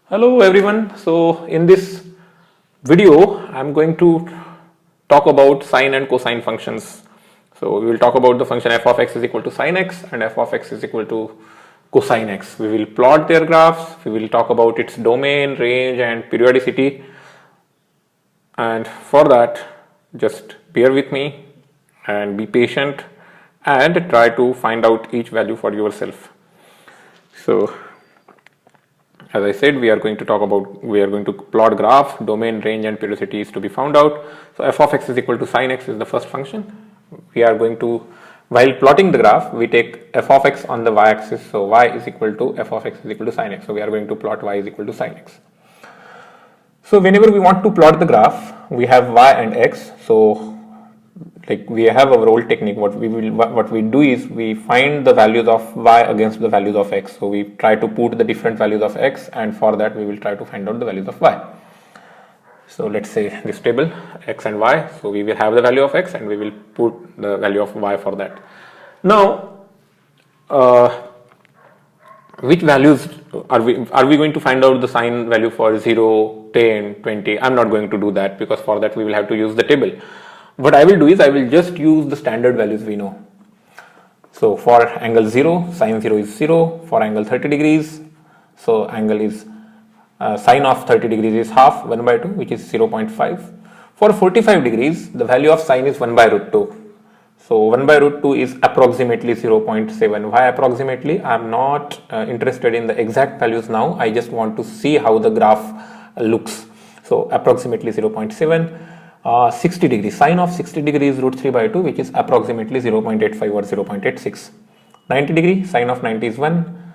Hello everyone. So in this video I'm going to talk about sine and cosine functions. So we will talk about the function f of x is equal to sine x and f of x is equal to cosine x. We will plot their graphs, we will talk about its domain, range and periodicity, and for that just bear with me and be patient and try to find out each value for yourself. So as I said, we are going to plot graph, domain, range and periodicity is to be found out. So f of x is equal to sine x is the first function. We are going to, while plotting the graph, we take f of x on the y axis. So y is equal to f of x is equal to sine x. So we are going to plot y is equal to sine x. So whenever we want to plot the graph, we have y and x. So like we have our old technique. What we do is we find the values of y against the values of x. So we try to put the different values of x, and for that we will try to find out the values of y. So let's say this table x and y. So we will have the value of x and we will put the value of y for that. Now which values are we going to find out the sine value for 0, 10, 20? I'm not going to do that, because for that we will have to use the table. What I will do is I will just use the standard values we know. So for angle 0, sine 0 is 0. For angle 30 degrees, so angle is sine of 30 degrees is half, 1 by 2, which is 0.5. For 45 degrees, the value of sine is 1 by root 2. So 1 by root 2 is approximately 0.7. Why approximately? I am not interested in the exact values now. I just want to see how the graph looks. So approximately 0.7. 60 degrees, sine of 60 degrees root 3 by 2, which is approximately 0.85 or 0.86. 90 degree, sine of 90 is 1.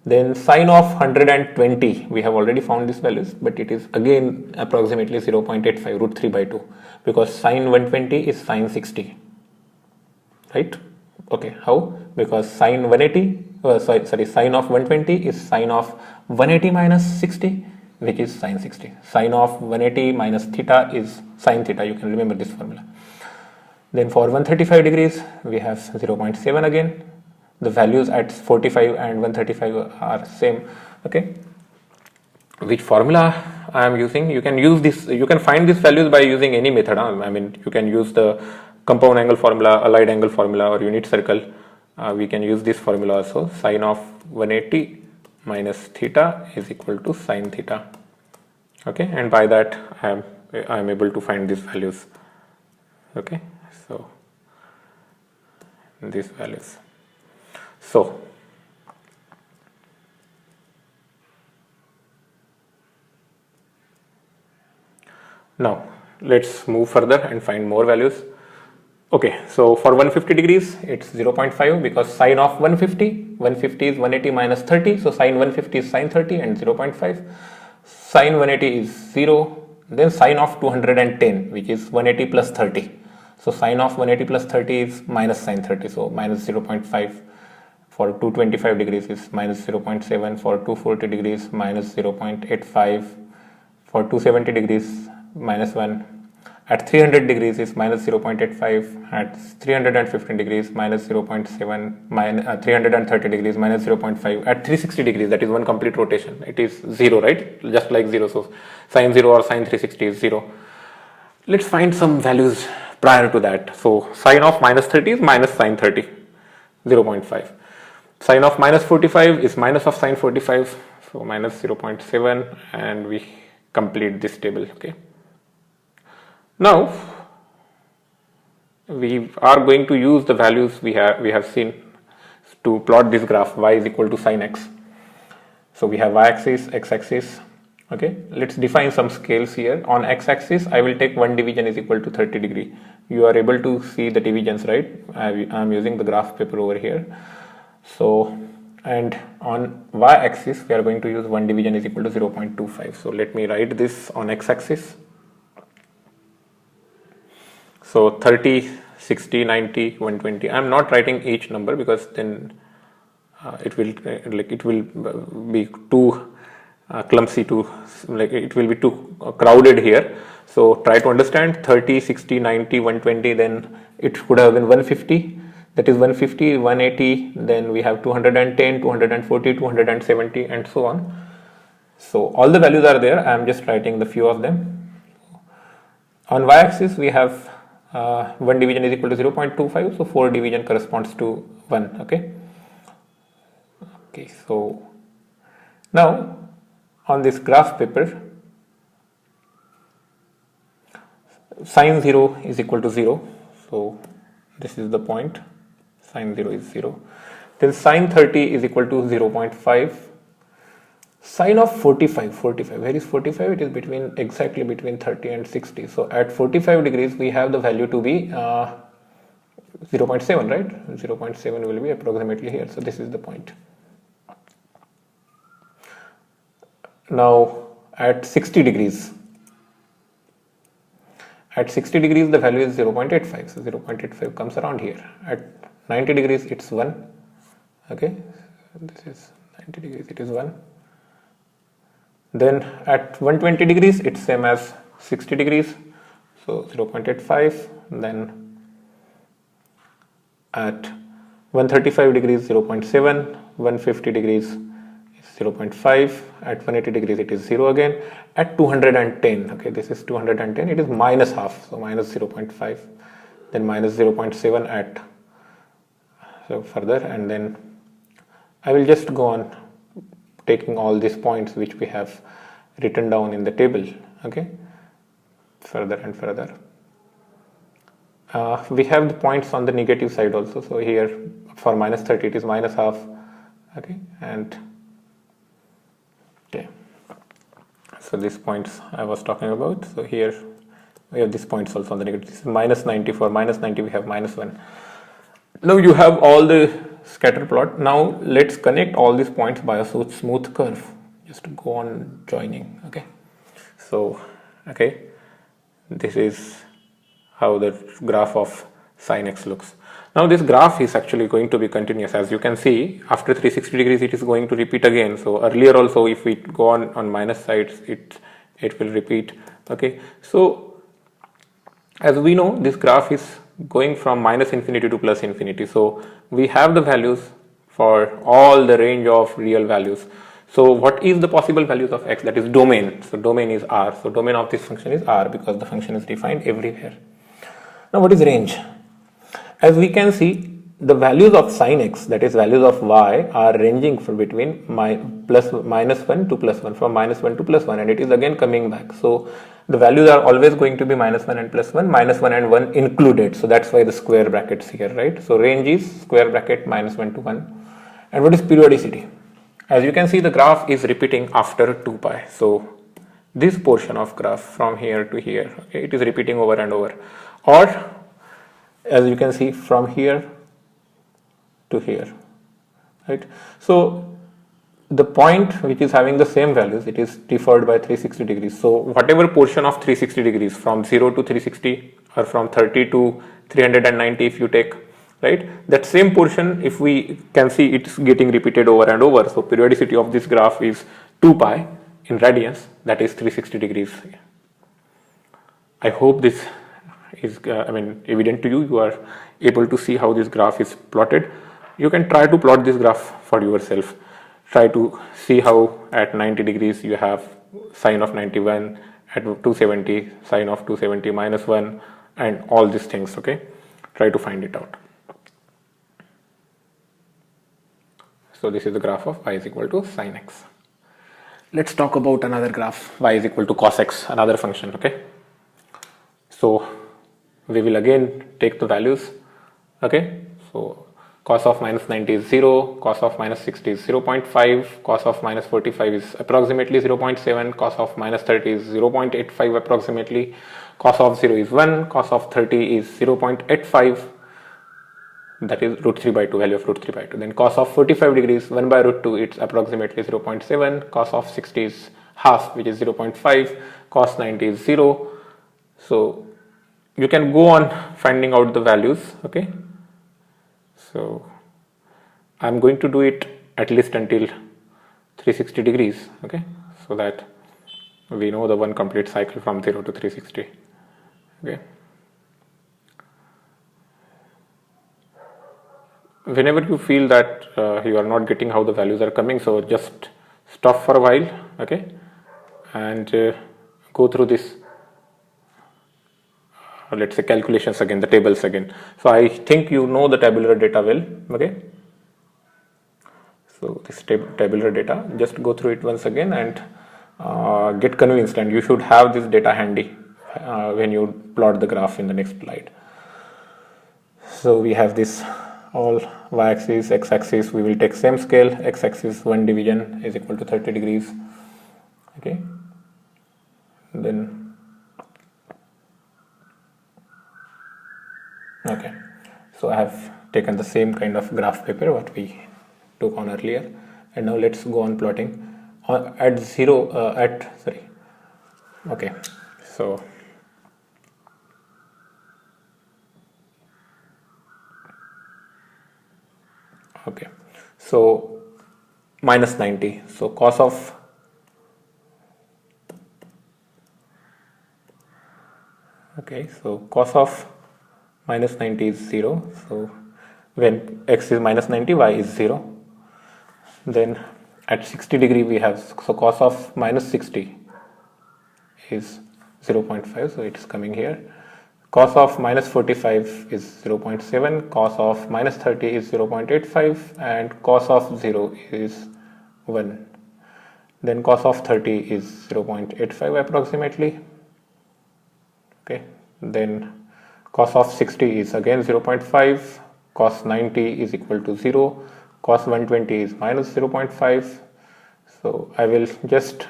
Then sine of 120, we have already found these values, but it is again approximately 0.85 root 3 by 2, because sine 120 is sine 60, right? Okay, how? Because sine 180, sine of 120 is sine of 180 minus 60, which is sine 60. Sine of 180 minus theta is sine theta. You can remember this formula. Then for 135 degrees, we have 0.7 again. The values at 45 and 135 are same. Okay. Which formula I am using? You can use this. You can find these values by using any method. I mean, you can use the compound angle formula, allied angle formula, or unit circle. We can use this formula also. Sine of 180 minus theta is equal to sine theta. Okay, and by that I am able to find these values. Okay, so these values. So now let's move further and find more values. Okay, so for 150 degrees, it's 0.5, because sine of 150 is 180 minus 30. So sine 150 is sine 30 and 0.5. Sine 180 is 0. Then sine of 210, which is 180 plus 30. So sine of 180 plus 30 is minus sine 30. So minus 0.5. For 225 degrees is minus 0.7. For 240 degrees, minus 0.85. For 270 degrees, minus 1. At 300 degrees is minus 0.85, at 315 degrees minus 0.7, 330 degrees minus 0.5, at 360 degrees, that is one complete rotation, it is 0, right? Just like 0, so sine 0 or sine 360 is 0. Let's find some values prior to that. So sine of minus 30 is minus sine 30, 0.5. Sine of minus 45 is minus of sine 45, so minus 0.7, and we complete this table, okay? Now we are going to use the values we have seen to plot this graph. Y is equal to sine x. So we have y-axis, x-axis. Okay, let's define some scales here. On x-axis, I will take one division is equal to 30 degree. You are able to see the divisions, right? I am using the graph paper over here. So, and on y-axis, we are going to use one division is equal to 0.25. So let me write this on x-axis. So 30, 60, 90, 120. I am not writing each number, because then it will be too clumsy, it will be too crowded here. So try to understand 30, 60, 90, 120. Then it could have been 150. That is 150, 180. Then we have 210, 240, 270, and so on. So all the values are there. I am just writing the few of them. On y-axis we have 1 division is equal to 0.25, so 4 division corresponds to 1. Okay. So now on this graph paper, sine 0 is equal to 0. So this is the point. Sine 0 is 0. Then sine 30 is equal to 0.5. Sine of 45, where is 45? It is exactly between 30 and 60. So at 45 degrees we have the value to be 0.7, right? 0.7 will be approximately here. So this is the point. Now at 60 degrees, the value is 0.85. So 0.85 comes around here. At 90 degrees it's 1. Okay, this is 90 degrees, it is 1. Then at 120 degrees it's same as 60 degrees, so 0.85. Then at 135 degrees 0.7, 150 degrees is 0.5, at 180 degrees it is 0 again. At 210, okay, this is 210, it is minus half, so minus 0.5, then minus 0.7 at, so further, and then I will just go on taking all these points which we have written down in the table, okay, further and further. We have the points on the negative side also. So here for minus 30 it is minus half, okay, and okay. So these points I was talking about. So here we have these points also on the negative. This is minus 90. For minus 90 we have minus 1. Now you have all the scatter plot. Now let's connect all these points by a smooth curve. Just to go on joining. Okay. So okay, this is how the graph of sine x looks. Now this graph is actually going to be continuous. As you can see, after 360 degrees it is going to repeat again. So earlier also, if we go on minus sides, it will repeat. Okay. So as we know, this graph is going from minus infinity to plus infinity. So we have the values for all the range of real values. So what is the possible values of x? That is domain. So domain is R. So domain of this function is R because the function is defined everywhere. Now what is range? As we can see, the values of sine x, that is values of y, are ranging from between minus 1 to plus 1, from minus 1 to plus 1, and it is again coming back. So the values are always going to be minus 1 and plus 1, minus 1 and 1 included. So that's why the square brackets here, right? So range is square bracket minus 1 to 1. And what is periodicity? As you can see, the graph is repeating after 2 pi. So this portion of graph from here to here, okay, it is repeating over and over. Or as you can see, from here to here, right? So the point which is having the same values, it is deferred by 360 degrees. So whatever portion of 360 degrees, from 0 to 360 or from 30 to 390 if you take, right, that same portion, if we can see, it's getting repeated over and over. So periodicity of this graph is 2 pi in radians, that is 360 degrees. I hope this is evident to you. You are able to see how this graph is plotted. You can try to plot this graph for yourself. Try to see how at 90 degrees you have sine of 91, at 270 sine of 270 minus 1, and all these things. Okay, try to find it out. So this is the graph of y is equal to sine x. Let's talk about another graph, y is equal to cos x, another function. Okay, so we will again take the values. Okay, so cos of minus 90 is 0, cos of minus 60 is 0.5, cos of minus 45 is approximately 0.7, cos of minus 30 is 0.85 approximately, cos of 0 is 1, cos of 30 is 0.85, that is root 3 by 2, value of root 3 by 2. Then cos of 45 degrees, 1 by root 2, it's approximately 0.7, cos of 60 is half, which is 0.5, cos 90 is 0. So you can go on finding out the values. Okay, so I'm going to do it at least until 360 degrees. Okay, so that we know the one complete cycle from 0 to 360. Okay, whenever you feel that you are not getting how the values are coming, so just stop for a while okay, and go through this, let's say calculations again, the tables again. So I think you know the tabular data well, okay. So this tabular data, just go through it once again and get convinced, and you should have this data handy when you plot the graph in the next slide. So we have this all y-axis, x-axis, we will take same scale, x-axis 1 division is equal to 30 degrees, okay. Then okay, so I have taken the same kind of graph paper what we took on earlier, and now let's go on plotting at zero okay, so okay, so minus 90, so cos of okay, so cos of minus 90 is 0, so when x is minus 90, y is 0. Then at 60 degree we have, so cos of minus 60 is 0.5, so it is coming here. Cos of minus 45 is 0.7, cos of minus 30 is 0.85, and cos of 0 is 1. Then cos of 30 is 0.85 approximately, okay. Then cos of 60 is again 0.5, cos 90 is equal to 0, cos 120 is minus 0.5. So I will just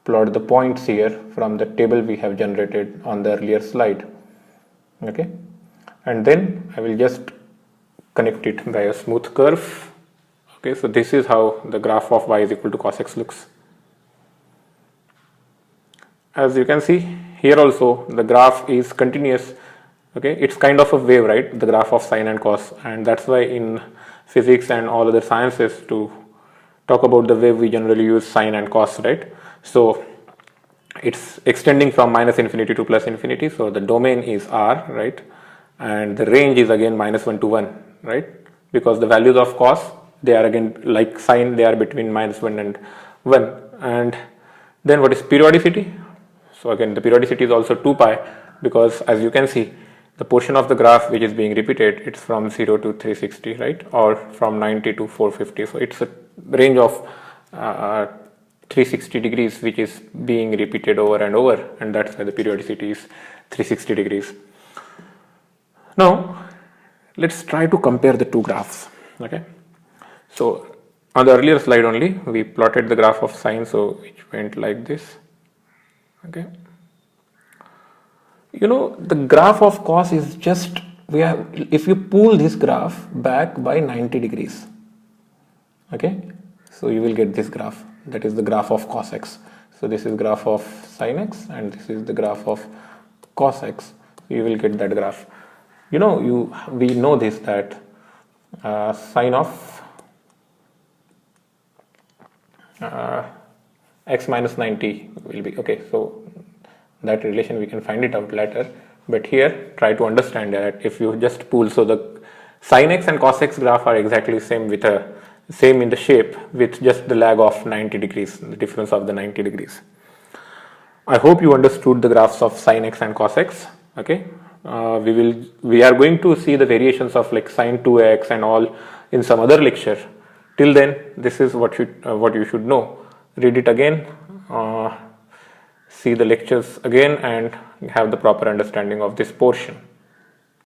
plot the points here from the table we have generated on the earlier slide, okay, and then I will just connect it by a smooth curve, okay. So this is how the graph of y is equal to cos x looks. As you can see here also, the graph is continuous, okay. It's kind of a wave, right, the graph of sine and cos, and that's why in physics and all other sciences, to talk about the wave we generally use sine and cos, right. So it's extending from minus infinity to plus infinity, so the domain is R, right, and the range is again minus 1 to 1, right, because the values of cos, they are again like sine, they are between minus 1 and 1. And then what is periodicity? So again the periodicity is also 2 pi, because as you can see, the portion of the graph which is being repeated, it's from 0 to 360, right, or from 90 to 450. So it's a range of 360 degrees which is being repeated over and over, and that's why the periodicity is 360 degrees. Now let's try to compare the two graphs, okay. So on the earlier slide only we plotted the graph of sine, so it went like this, okay. You know, the graph of cos is just, if you pull this graph back by 90 degrees, okay, so you will get this graph, that is the graph of cos x. So this is graph of sin x and this is the graph of cos x. You will get that graph. You know, we know this, that sine of x minus 90 will be, okay, so that relation we can find it out later, but here try to understand that if you just pull, so the sin x and cos x graph are exactly same in the shape, with just the lag of 90 degrees, the difference of the 90 degrees. I hope you understood the graphs of sin x and cos x, okay. We are going to see the variations of like sin 2x and all in some other lecture. Till then, this is what you should know. Read it again, see the lectures again, and have the proper understanding of this portion.